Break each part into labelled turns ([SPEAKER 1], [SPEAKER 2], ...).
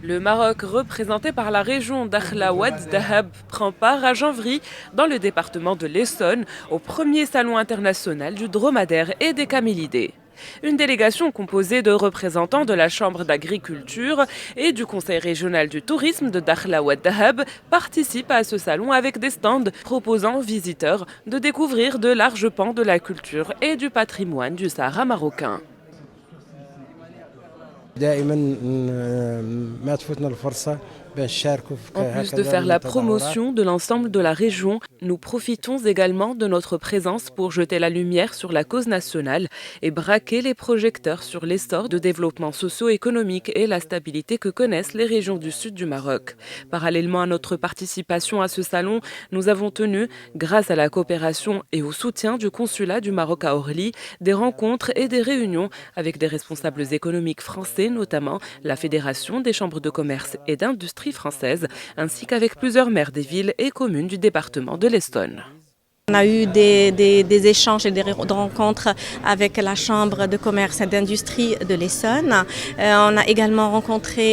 [SPEAKER 1] Le Maroc, représenté par la région Dakhla Oued Dahab, prend part à Janvry, dans le département de l'Essonne, au premier salon international du dromadaire et des camélidés. Une délégation composée de représentants de la Chambre d'agriculture et du Conseil régional du tourisme de Dakhla Oued Dahab participe à ce salon avec des stands proposant aux visiteurs de découvrir de larges pans de la culture et du patrimoine du Sahara marocain. En plus de faire la promotion de l'ensemble de la région, nous profitons également de notre présence pour jeter la lumière sur la cause nationale et braquer les projecteurs sur l'essor de développement socio-économique et la stabilité que connaissent les régions du sud du Maroc. Parallèlement à notre participation à ce salon, nous avons tenu, grâce à la coopération et au soutien du consulat du Maroc à Orly, des rencontres et des réunions avec des responsables économiques français, notamment la Fédération des chambres de commerce et d'industrie française, ainsi qu'avec plusieurs maires des villes et communes du département de l'Essonne.
[SPEAKER 2] On a eu des échanges et des rencontres avec la Chambre de commerce et d'industrie de l'Essonne. On a également rencontré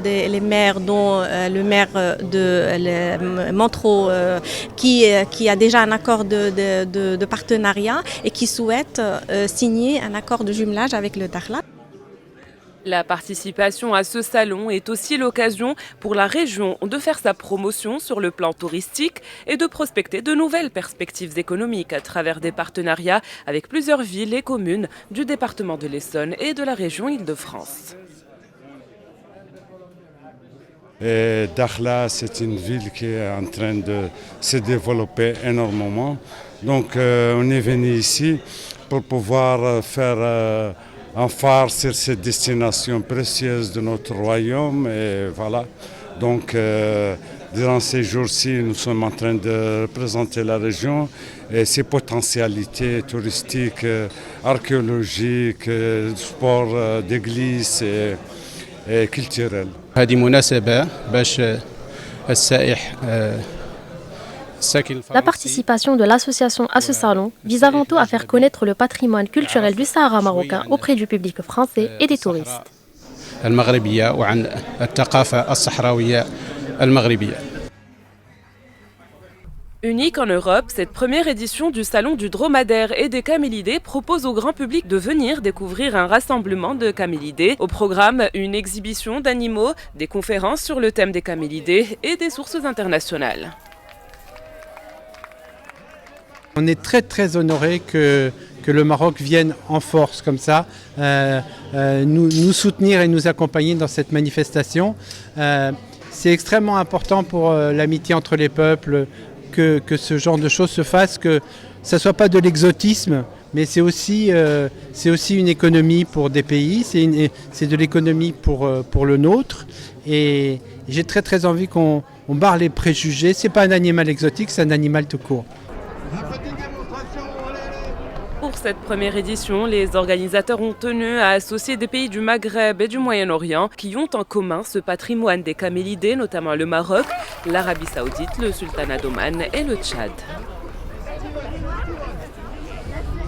[SPEAKER 2] les maires, dont le maire de Montreux, qui a déjà un accord de partenariat et qui souhaite signer un accord de jumelage avec le Dakhla.
[SPEAKER 1] La participation à ce salon est aussi l'occasion pour la région de faire sa promotion sur le plan touristique et de prospecter de nouvelles perspectives économiques à travers des partenariats avec plusieurs villes et communes du département de l'Essonne et de la région Île-de-France.
[SPEAKER 3] Dakhla, c'est une ville qui est en train de se développer énormément. Donc on est venu ici pour pouvoir faire un phare sur cette destination précieuse de notre royaume. Et voilà. Donc, durant ces jours-ci, nous sommes en train de représenter la région et ses potentialités touristiques, archéologiques, sport d'église et culturelles.
[SPEAKER 4] هذه مناسبة باش السائح
[SPEAKER 5] La participation de l'association à ce salon vise avant tout à faire connaître le patrimoine culturel du Sahara marocain auprès du public français et des touristes.
[SPEAKER 4] المغربية وعن الثقافة الصحراوية المغربية.
[SPEAKER 1] Unique en Europe, cette première édition du Salon du dromadaire et des camélidés propose au grand public de venir découvrir un rassemblement de camélidés. Au programme, une exhibition d'animaux, des conférences sur le thème des camélidés et des sources internationales.
[SPEAKER 6] On est très honorés que le Maroc vienne en force comme ça, nous soutenir et nous accompagner dans cette manifestation. C'est extrêmement important pour l'amitié entre les peuples que ce genre de choses se fasse, que ça ne soit pas de l'exotisme, mais c'est aussi une économie pour des pays, c'est de l'économie pour le nôtre. Et j'ai très envie qu'on barre les préjugés. Ce n'est pas un animal exotique, c'est un animal tout court.
[SPEAKER 1] Pour cette première édition, les organisateurs ont tenu à associer des pays du Maghreb et du Moyen-Orient qui ont en commun ce patrimoine des camélidés, notamment le Maroc, l'Arabie Saoudite, le Sultanat d'Oman et le Tchad.